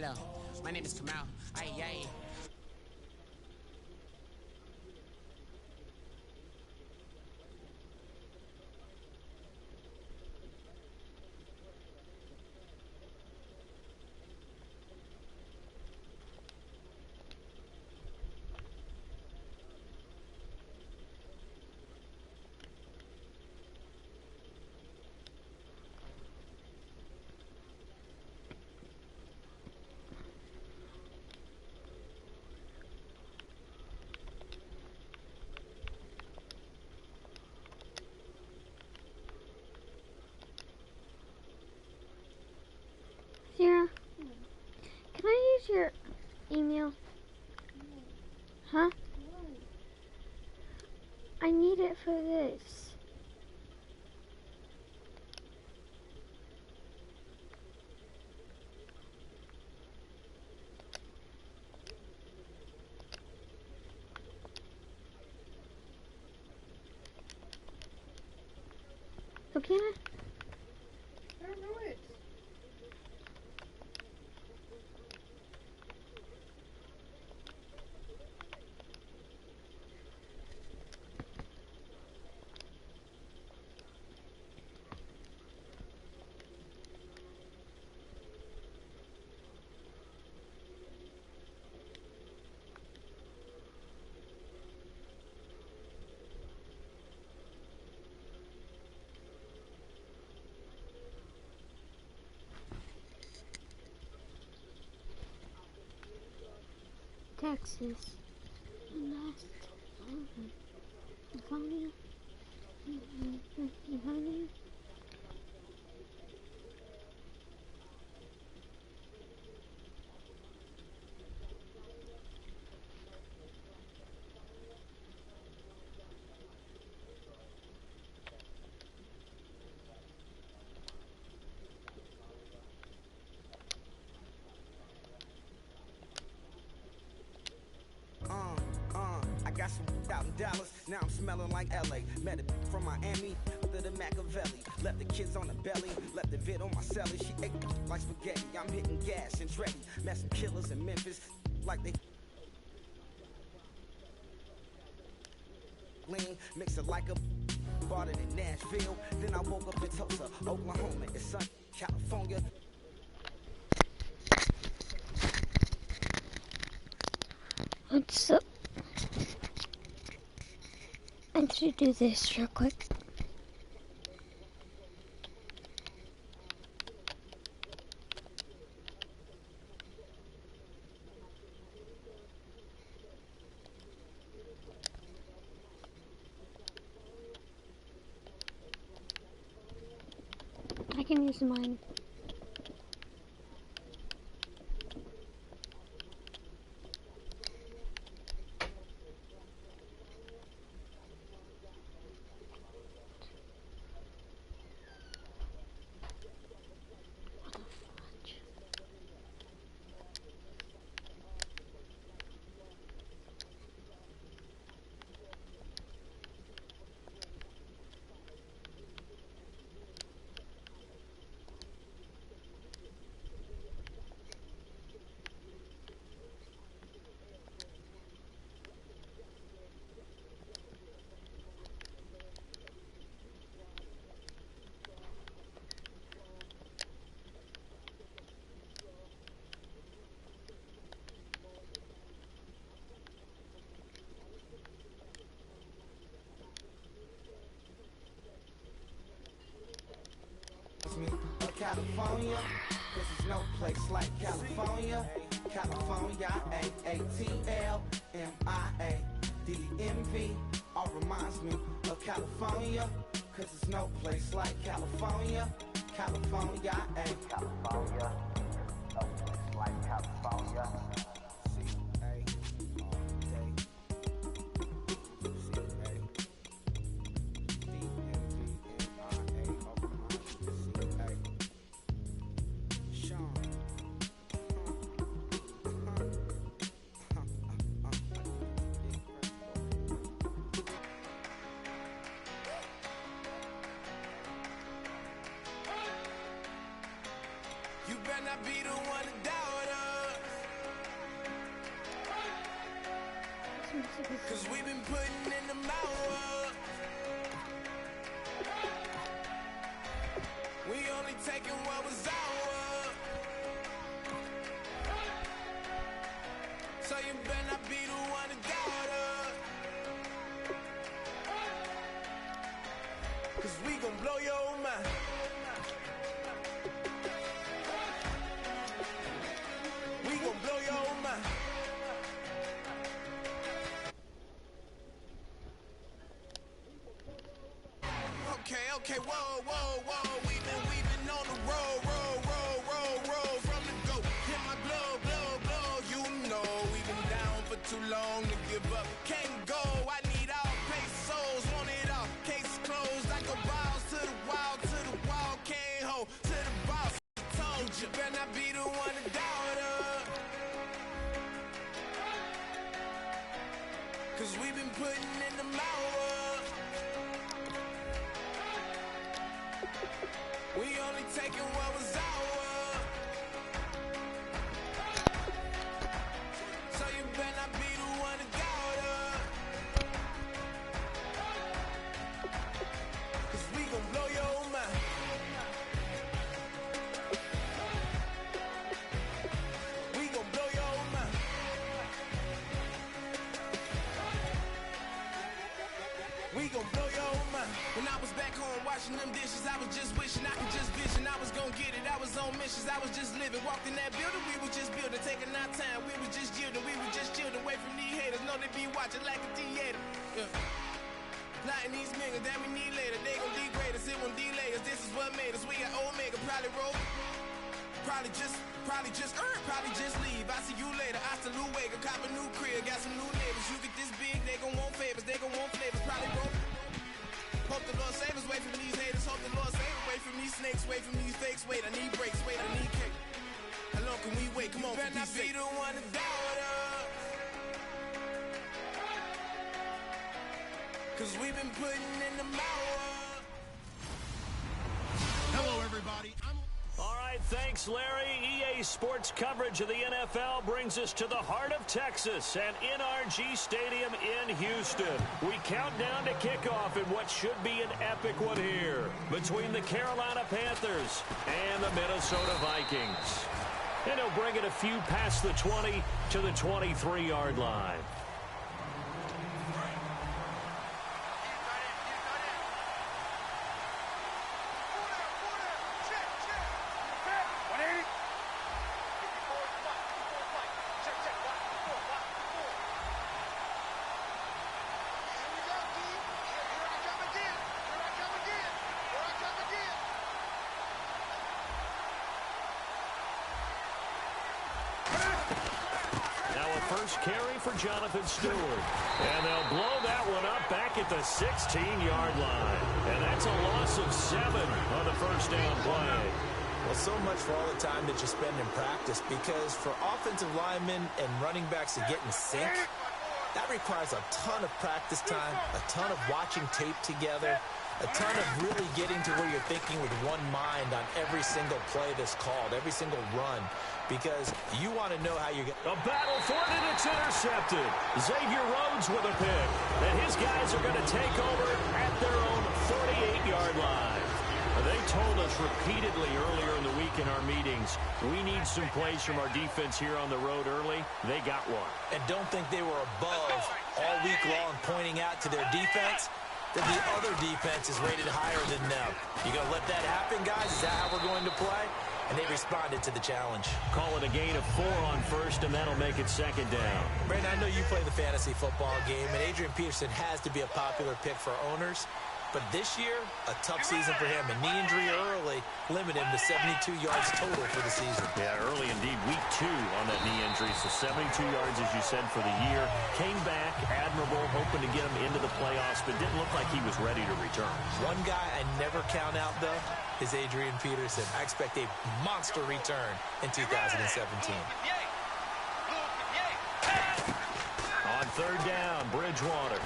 Hello, my name is Kamal. Aye. Sarah, can I use your email? Huh? I need it for this. So can I? I don't know it. Texas. Last. California. California. I got some out in Dallas, now I'm smelling like LA. Met it from Miami to the Machiavelli. Left the kids on the belly, left the vid on my celly. She ate like spaghetti, I'm hitting gas and Dreddy. Met some killers in Memphis, like they lean, mix it like a bought it in Nashville. Then I woke up in Tulsa, Oklahoma. It's sunny, California. Let's do this real quick. I can use mine. California, this is no place like California. California, AATLMIA, all reminds me of California, cause it's no place like California. California, California, no place like California. You better not be the one to doubt us. Cause we've been putting in the hour. We only taking what was ours. So you better not be the one to doubt us. Cause we gon' blow your mind. We gon' blow your mind. Okay, whoa, whoa, whoa. We've been on the road from the go. Hit my blow. You know we've been down for too long to give up. Can't go. I need all pesos, want it all. Case closed. I go balls to the wall, can't hold to the boss. Told you, better not be the one to doubt us. Cause we've been putting in the hours. We only taking what was ours. So you better not be the one to doubt us. Cause we gon' blow your mind. We gon' blow your mind. We gon' blow your mind. When I was back home washing them dishes, I was just wishing I could just vision. I was gon' get it, I was on missions, I was just living. Walked in that building, we were just building, taking our time. We was just yielding, we were just chilling. Away from these haters, know they be watching like a theater. Yeah. Plotting these niggas that we need later. They gon' degrade us, it won't delay us. This is what made us. We got Omega, probably roll. Probably just leave. I see you later. Hasta Luego, cop a new crib, got some new neighbors. You get this big, they gon' want favors, they gon' want flavors. Probably roll. Hope the Lord save us, wait from these haters. Hope the Lord save us, wait from these snakes, wait from these fakes. Wait, I need breaks, wait, I need cake. How long can we wait? Come on, better not be the one to doubt us. Cause we've been putting in the hours. Hello, everybody. All right, thanks, Larry. EA Sports coverage of the NFL brings us to the heart of Texas at NRG Stadium in Houston. We count down to kickoff in what should be an epic one here between the Carolina Panthers and the Minnesota Vikings. And he'll bring it a few past the 20 to the 23-yard line. First carry for Jonathan Stewart. And they'll blow that one up back at the 16-yard line. And that's a loss of 7 on the first down play. Well, so much for all the time that you spend in practice, because for offensive linemen and running backs to get in sync, that requires a ton of practice time, a ton of watching tape together, a ton of really getting to where you're thinking with one mind on every single play that's called, every single run, because you want to know how you're going to... A battle for it, and it's intercepted. Xavier Rhodes with a pick. And his guys are going to take over at their own 48-yard line. They told us repeatedly earlier in the week in our meetings, we need some plays from our defense here on the road early. They got one. And don't think they were above all week long pointing out to their defense that the other defense is rated higher than them. You going to let that happen, guys? Is that how we're going to play? And they responded to the challenge. Call it a gain of 4 on first, and that'll make it second down. Brandon, I know you play the fantasy football game, and Adrian Peterson has to be a popular pick for owners. But this year, a tough season for him. A knee injury early limited him to 72 yards total for the season. Yeah, early indeed. Week 2 on that knee injury. So 72 yards, as you said, for the year. Came back, admirable, hoping to get him into the playoffs, but didn't look like he was ready to return. One guy I never count out, though, is Adrian Peterson. I expect a monster return in 2017. On third down, Bridgewater.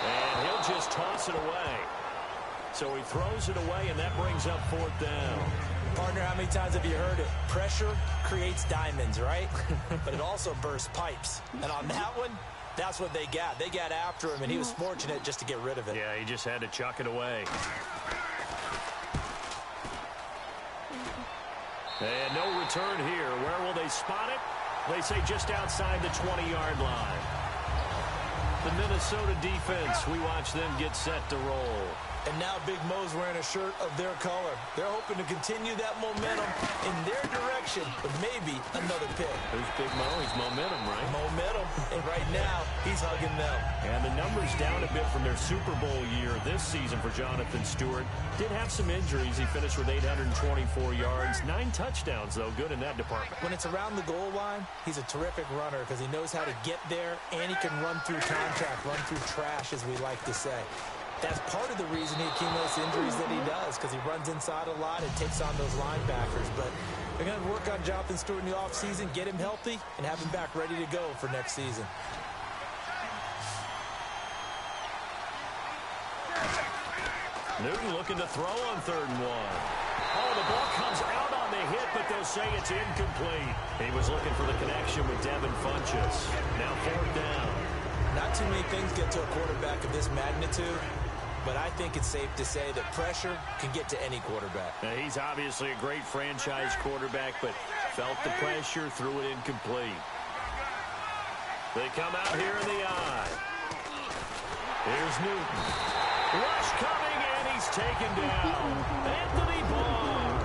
And he'll just toss it away. So he throws it away, and that brings up 4th down. Partner, how many times have you heard it? Pressure creates diamonds, right? But it also bursts pipes. And on that one, That's what they got. They got after him, and he was fortunate just to get rid of it. Yeah, he just had to chuck it away. And no return here. Where will they spot it? They say just outside the 20-yard line. The Minnesota defense, we watch them get set to roll. And now Big Mo's wearing a shirt of their color. They're hoping to continue that momentum in their direction, but maybe another pick. Who's Big Mo? He's momentum, right? Momentum. And right now, he's hugging them. And the numbers down a bit from their Super Bowl year this season for Jonathan Stewart. Did have some injuries. He finished with 824 yards. 9 touchdowns, though. Good in that department. When it's around the goal line, he's a terrific runner because he knows how to get there, and he can run through contact, run through trash, as we like to say. That's part of the reason he accumulates injuries that he does, because he runs inside a lot and takes on those linebackers. But they're going to work on Jonathan Stewart in the offseason, get him healthy, and have him back ready to go for next season. Newton looking to throw on 3rd and 1. Oh, the ball comes out on the hit, but they'll say it's incomplete. He was looking for the connection with Devin Funchess. Now 4th down. Not too many things get to a quarterback of this magnitude, but I think it's safe to say that pressure can get to any quarterback. Now, he's obviously a great franchise quarterback, but felt the pressure, threw it incomplete. They come out here in the eye. Here's Newton. Rush coming, and he's taken down. Anthony Barr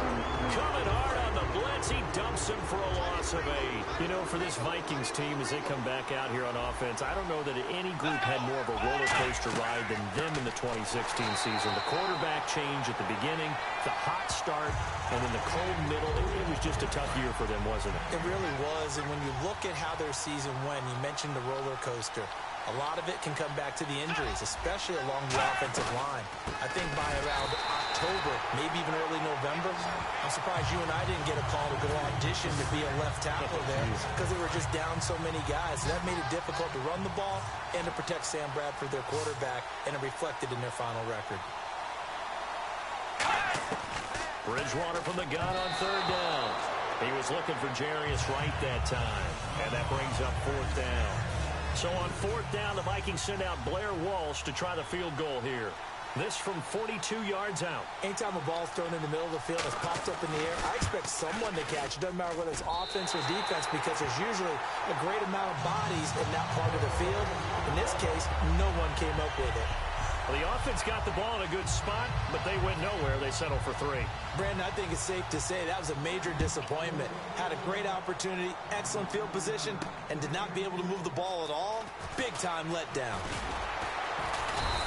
coming hard on the blitz. He dumps him for a loss of 8. You know, for this Vikings team, as they come back out here on offense, I don't know that any group had more of a roller coaster ride than them in the 2016 season. The quarterback change at the beginning, the hot start, and then the cold middle. It was just a tough year for them, wasn't it? It really was, and when you look at how their season went, you mentioned the roller coaster. A lot of it can come back to the injuries, especially along the offensive line. I think by around October, maybe even early November, I'm surprised you and I didn't get a call to go audition to be a left tackle there because they were just down so many guys. That made it difficult to run the ball and to protect Sam Bradford, their quarterback, and it reflected in their final record. Bridgewater from the gun on 3rd down. He was looking for Jarius Wright that time, and that brings up 4th down. So on 4th down, the Vikings send out Blair Walsh to try the field goal here. This from 42 yards out. Anytime a ball's thrown in the middle of the field, it's popped up in the air, I expect someone to catch it. Doesn't matter whether it's offense or defense, because there's usually a great amount of bodies in that part of the field. In this case, no one came up with it. Well, the offense got the ball in a good spot, but they went nowhere. They settled for 3. Brandon, I think it's safe to say that was a major disappointment. Had a great opportunity, excellent field position, and did not be able to move the ball at all. Big-time letdown.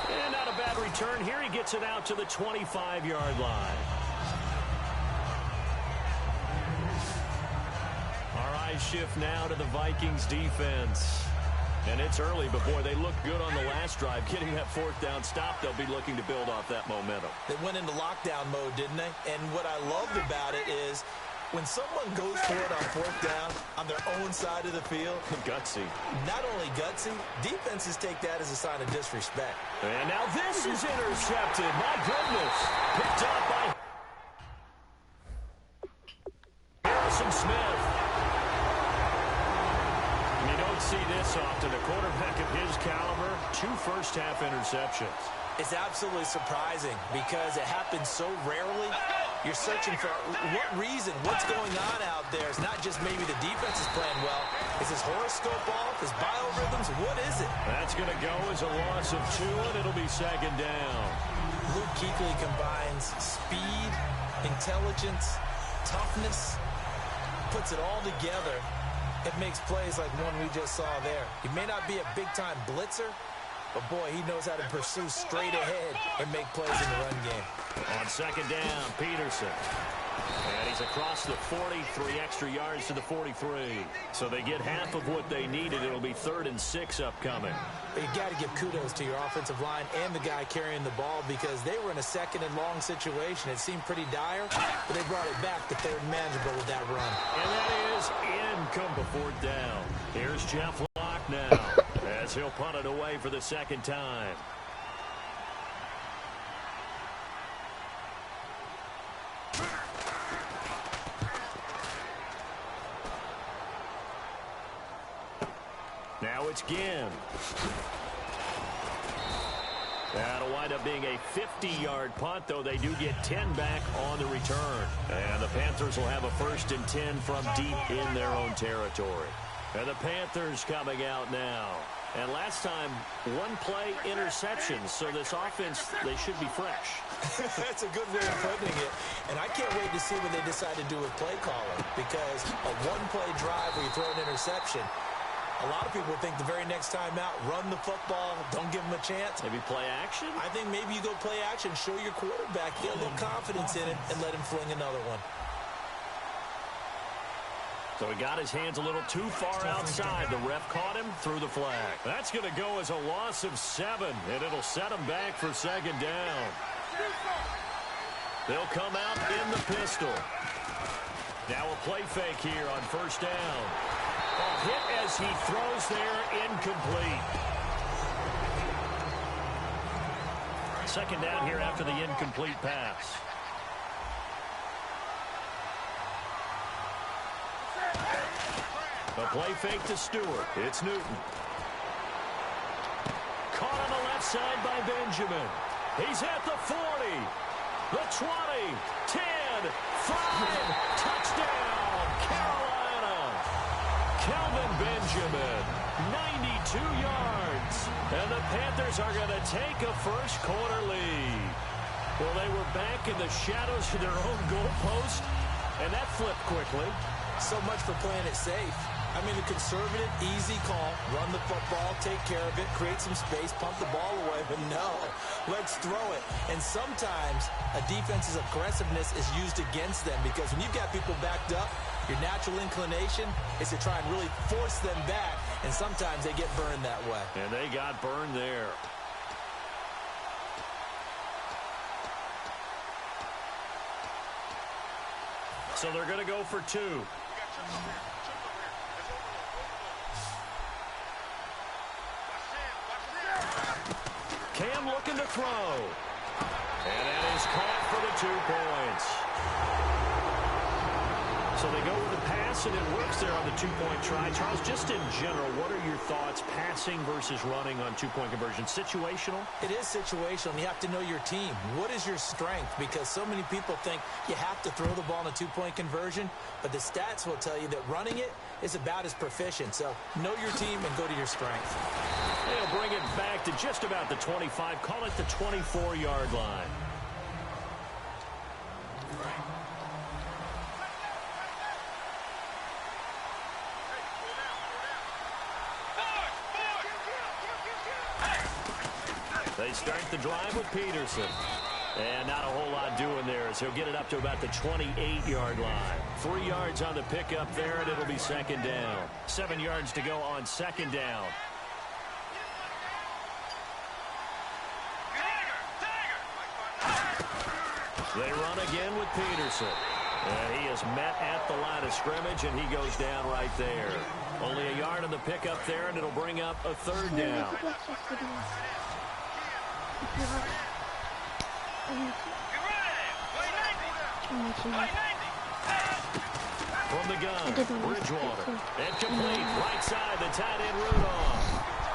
And not a bad return here. He gets it out to the 25-yard line. Our eyes shift now to the Vikings defense. And it's early, but, boy, they look good on the last drive. Getting that 4th down stop, they'll be looking to build off that momentum. They went into lockdown mode, didn't they? And what I loved about it is when someone goes for it on 4th down on their own side of the field. Gutsy. Not only gutsy, defenses take that as a sign of disrespect. And now this is intercepted. My goodness. Picked up by Harrison Smith. You don't see this often. A quarterback of his caliber, 2 first-half interceptions. It's absolutely surprising because it happens so rarely. You're searching for what reason, what's going on out there. It's not just maybe the defense is playing well. Is his horoscope off? His biorhythms? What is it? That's going to go as a loss of 2, and it'll be 2nd down. Luke Kuechly combines speed, intelligence, toughness, puts it all together. It makes plays like one we just saw there. He may not be a big-time blitzer, but, boy, he knows how to pursue straight ahead and make plays in the run game. On 2nd down, Peterson. And he's across the 40, 3 extra yards to the 43. So they get half of what they needed. It'll be 3rd and 6 upcoming. But you got to give kudos to your offensive line and the guy carrying the ball because they were in a 2nd and long situation. It seemed pretty dire, but they brought it back to 3rd and manageable with that run. And that is incomplete 4th down. Here's Jeff Locke now as he'll punt it away for the 2nd time. Now it's Ginn. That'll wind up being a 50-yard punt, though they do get 10 back on the return. And the Panthers will have a 1st and 10 from deep in their own territory. And the Panthers coming out now. And last time, 1-play interceptions, so this offense, they should be fresh. That's a good way of putting it. And I can't wait to see what they decide to do with play calling, because a 1-play drive where you throw an interception, a lot of people think the very next time out, run the football, don't give them a chance. Maybe play action? I think maybe you go play action, show your quarterback, get a little confidence in it, and let him fling another one. So he got his hands a little too far outside. The ref caught him, threw the flag. That's going to go as a loss of 7, and it'll set him back for 2nd down. They'll come out in the pistol. Now a play fake here on 1st down. A hit as he throws there, incomplete. 2nd down here after the incomplete pass. A play fake to Stewart. It's Newton. Caught on the left side by Benjamin. He's at the 40, the 20, 10, 5, touchdown, Carolina. Kelvin Benjamin, 92 yards. And the Panthers are going to take a first-quarter lead. Well, they were back in the shadows of their own goalpost, and that flipped quickly. So much for playing it safe. I mean, a conservative, easy call, run the football, take care of it, create some space, pump the ball away, but no, let's throw it. And sometimes a defense's aggressiveness is used against them, because when you've got people backed up, your natural inclination is to try and really force them back, and sometimes they get burned that way. And they got burned there. So they're going to go for 2. Cam looking to throw. And that is caught for the 2 points. So they go with the pass, and it works there on the 2-point try. Charles, just in general, what are your thoughts passing versus running on 2-point conversion? Situational? It is situational, and you have to know your team. What is your strength? Because so many people think you have to throw the ball in a 2-point conversion, but the stats will tell you that running it is about as proficient. So know your team and go to your strength. They'll bring it back to just about the 25. Call it the 24-yard line. They start the drive with Peterson. And not a whole lot doing there, as he'll get it up to about the 28-yard line. 3 yards on the pickup there, and it'll be 2nd down. 7 yards to go on 2nd down. They run again with Peterson. And he is met at the line of scrimmage, and he goes down right there. Only a yard on the pickup there, and it'll bring up a 3rd down. From the gun, Bridgewater. And complete, right side, the tight end Rudolph.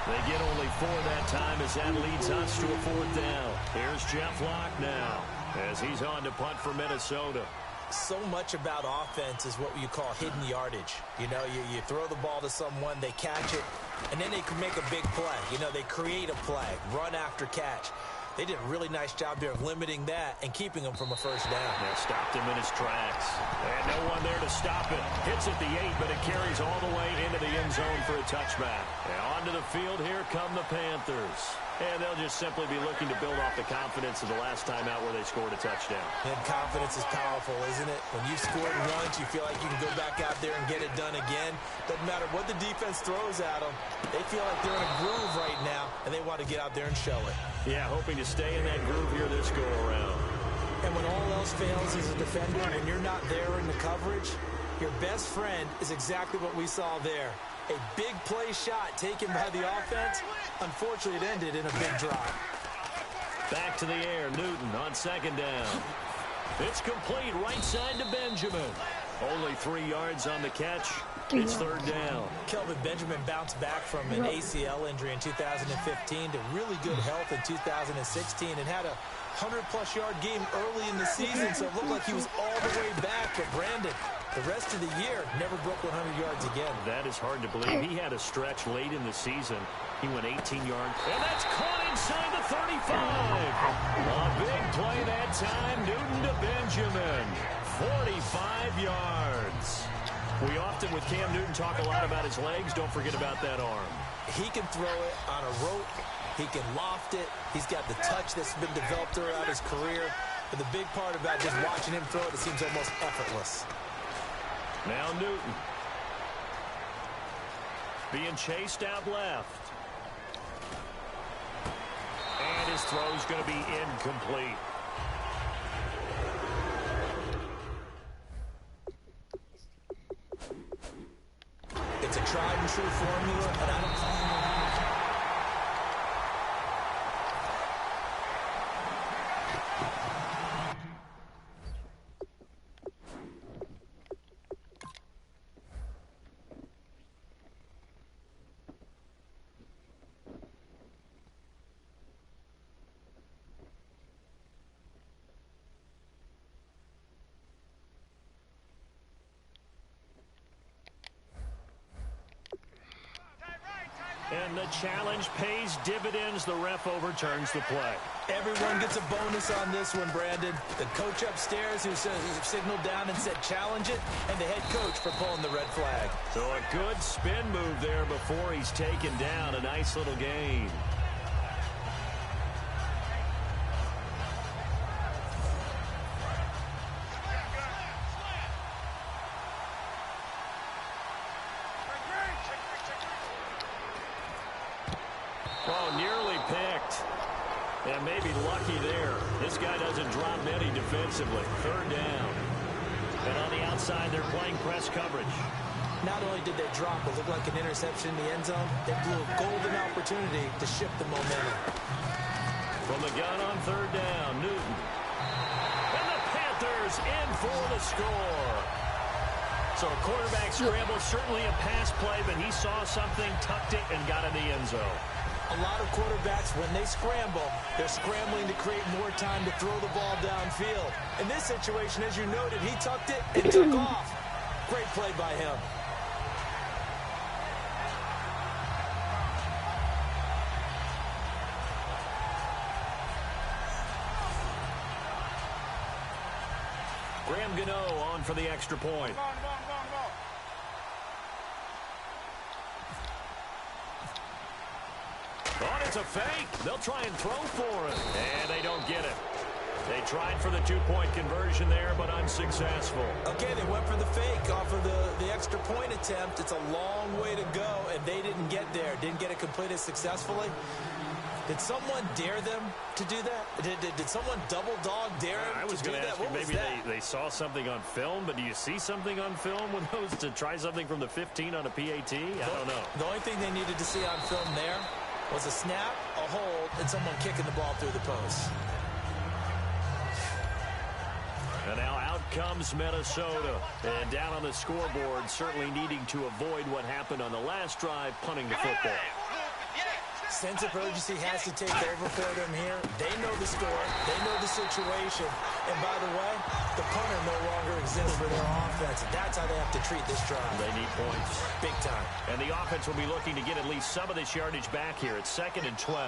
They get only 4 that time, as that leads us to a 4th down. Here's Jeff Locke now, as he's on to punt for Minnesota. So much about offense is what you call hidden yardage. You know, you throw the ball to someone, they catch it, and then they can make a big play. You know, they create a play, run after catch. They did a really nice job there of limiting that and keeping him from a 1st down. Yeah, stopped him in his tracks. And no one there to stop it. Hits at the 8, but it carries all the way into the end zone for a touchback. And onto the field, here come the Panthers. And they'll just simply be looking to build off the confidence of the last time out where they scored a touchdown. And confidence is powerful, isn't it? When you've scored once, you feel like you can go back out there and get it done again. Doesn't matter what the defense throws at them. They feel like they're in a groove right now, and they want to get out there and show it. Yeah, hoping to stay in that groove here this go-around. And when all else fails as a defender, when you're not there in the coverage, your best friend is exactly what we saw there. A big play shot taken by the offense. Unfortunately, it ended in a big drive. Back to the air, Newton on 2nd down. It's complete, right side to Benjamin. Only 3 yards on the catch, It's third down. Kelvin Benjamin bounced back from an ACL injury in 2015 to really good health in 2016 and had a 100-plus yard game early in the season, so it looked like he was all the way back. But Brandon, the rest of the year, never broke 100 yards again. That is hard to believe. He had a stretch late in the season. He went 18 yards, and that's caught inside the 35. A big play that time. Newton to Benjamin. 45 yards. We often, with Cam Newton, talk a lot about his legs. Don't forget about that arm. He can throw it on a rope. He can loft it. He's got the touch that's been developed throughout his career. But the big part about just watching him throw it, it seems almost effortless. Now Newton. Being chased out left. And his throw's going to be incomplete. It's a tried and true formula, and I don't... And the challenge pays dividends. The ref overturns the play. Everyone gets a bonus on this one, Brandon. The coach upstairs who signaled down and said challenge it, and the head coach for pulling the red flag. So a good spin move there before he's taken down. A nice little gain. Oh, nearly picked. And maybe lucky there. This guy doesn't drop many defensively. Third down. And on the outside, they're playing press coverage. Not only did they drop what looked like an interception in the end zone, they blew a golden opportunity to shift the momentum. From the gun on third down, Newton. And the Panthers in for the score. So a quarterback scramble, certainly a pass play, but he saw something, tucked it, and got in the end zone. A lot of quarterbacks, when they scramble, they're scrambling to create more time to throw the ball downfield. In this situation, as you noted, he tucked it and took off. Great play by him. Graham Gano on for the extra point. Oh, it's a fake. They'll try and throw for it. And they don't get it. They tried for the two-point conversion there, but unsuccessful. Okay, they went for the fake off of the extra point attempt. It's a long way to go, and they didn't get there. Didn't get it completed successfully. Did someone dare them to do that? Did someone double dog dare them I was to do going to that? ask you, What was maybe that? they saw something on film, but do you see something on film with those to try something from the 15 on a PAT? I don't know. The only thing they needed to see on film there was a snap, a hold, and someone kicking the ball through the post. And now out comes Minnesota. And down on the scoreboard, certainly needing to avoid what happened on the last drive, punting the football. Sense of urgency has to take over for them here. They know the score. They know the situation. And by the way, the punter no longer exists for their offense. That's how they have to treat this drive. They need points. Big time. And the offense will be looking to get at least some of this yardage back here. It's 2nd and 12.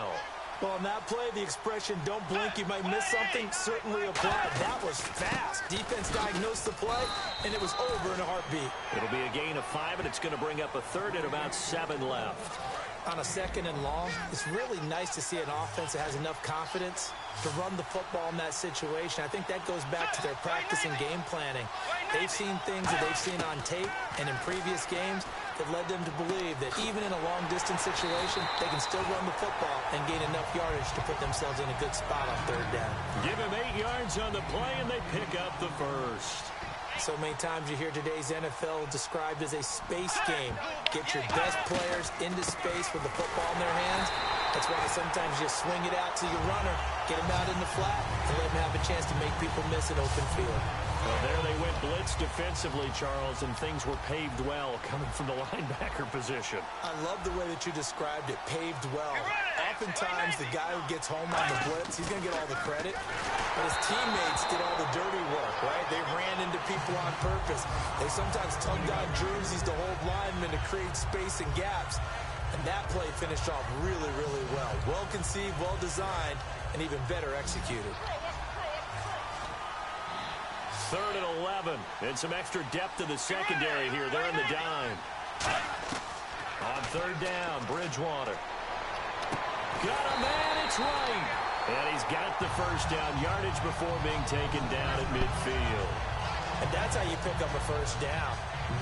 Well, on that play, the expression, don't blink, you might miss something, certainly applied. That was fast. Defense diagnosed the play, and it was over in a heartbeat. It'll be a gain of 5, and it's going to bring up a third and about 7 left. On a 2nd and long, it's really nice to see an offense that has enough confidence to run the football in that situation. I think that goes back to their practice and game planning. They've seen things that they've seen on tape and in previous games that led them to believe that even in a long-distance situation, they can still run the football and gain enough yardage to put themselves in a good spot on third down. Give him 8 yards on the play, and they pick up the first. So many times you hear today's NFL described as a space game. Get your best players into space with the football in their hands. That's why sometimes you swing it out to your runner, get him out in the flat, and let him have a chance to make people miss an open field. Well, there they went blitz defensively, Charles, and things were paved well coming from the linebacker position. I love the way that you described it, paved well. Oftentimes, the guy who gets home on the blitz, he's going to get all the credit, but his teammates did all the dirty work, right? They ran into people on purpose. They sometimes tugged on jerseys to hold linemen to create space and gaps, and that play finished off really, really well. Well conceived, well designed, and even better executed. 3rd and 11, and some extra depth to the secondary here. They're in the dime. On 3rd down, Bridgewater. Got a man, it's right. And he's got the first down, yardage before being taken down at midfield. And that's how you pick up a first down.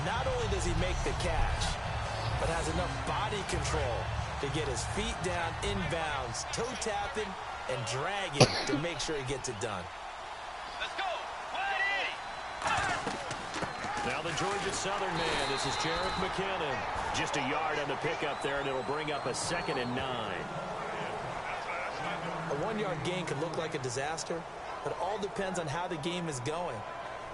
Not only does he make the catch, but has enough body control to get his feet down inbounds, toe tapping, and dragging to make sure he gets it done. Now the Georgia Southern man, this is Jerick McKinnon. Just a yard on the pickup there, and it'll bring up a 2nd and 9. A 1-yard gain could look like a disaster, but it all depends on how the game is going.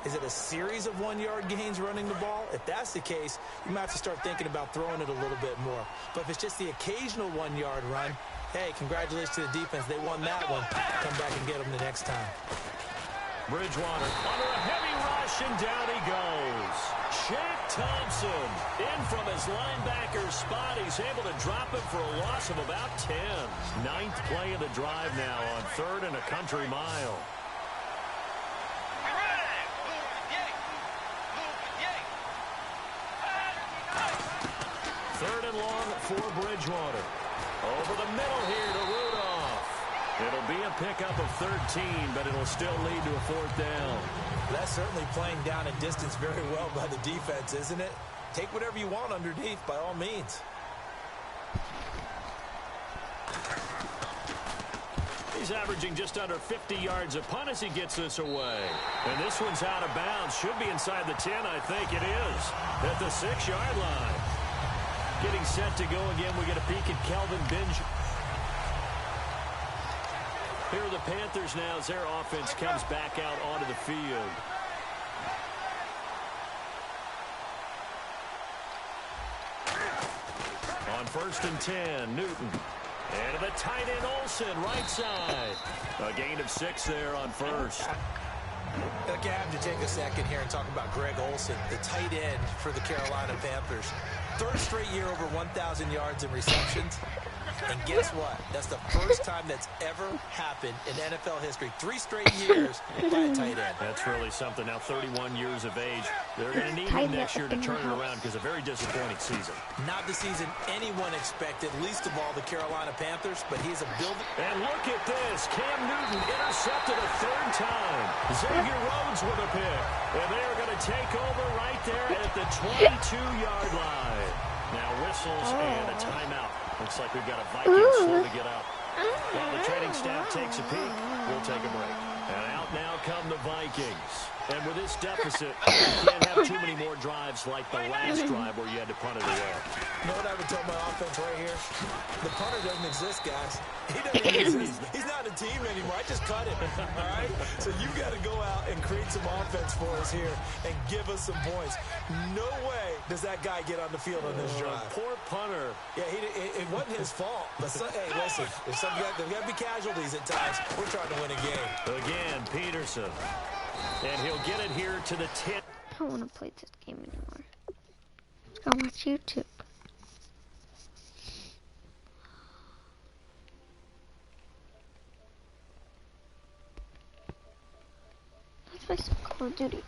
Is it a series of 1-yard gains running the ball? If that's the case, you might have to start thinking about throwing it a little bit more. But if it's just the occasional 1-yard run, hey, congratulations to the defense. They won that one. Come back and get them the next time. Bridgewater under a heavy rush, and down he goes. Shaq Thompson in from his linebacker spot. He's able to drop it for a loss of about 10. 9th play of the drive now on 3rd and a country mile. Third and long for Bridgewater. Over the middle here to Rudolph. It'll be a pickup of 13, but it'll still lead to a 4th down. That's certainly playing down a distance very well by the defense, isn't it? Take whatever you want underneath, by all means. He's averaging just under 50 yards a punt as he gets this away. And this one's out of bounds. Should be inside the 10, I think it is. At the 6-yard line. Getting set to go again. We get a peek at Kelvin Benjamin. Here are the Panthers now as their offense comes back out onto the field. On 1st and 10, Newton. And to the tight end, Olsen, right side. A gain of 6 there on 1st. Okay, I have to take a second here and talk about Greg Olsen, the tight end for the Carolina Panthers. 3rd straight year over 1,000 yards in receptions. And guess what? That's the first time that's ever happened in NFL history. 3 straight years by a tight end. That's really something. Now 31 years of age. They're going to need him next year to turn it around because a very disappointing season. Not the season anyone expected, least of all the Carolina Panthers, but he's a builder. And look at this. Cam Newton intercepted a 3rd time. Xavier Rhodes with a pick. And they are going to take over right there at the 22-yard line. Now whistles and a timeout. Looks like we've got a Viking slow to get out. While the training staff takes a peek, we'll take a break. And out now come the Vikings. And with this deficit, you can't have too many more drives like the last drive where you had to punt it away. You know what I would tell my offense right here? The punter doesn't exist, guys. He doesn't exist. He's not a team anymore. I just cut him, all right? So you've got to go out and create some offense for us here and give us some points. No way does that guy get on the field on this drive. Poor punter. Yeah, it wasn't his fault. But hey, listen, there's got to be casualties at times. We're trying to win a game. Again, Peterson. And he'll get it here to the 10. I don't want to play this game anymore. Let's go watch YouTube. Let's play some Call of Duty.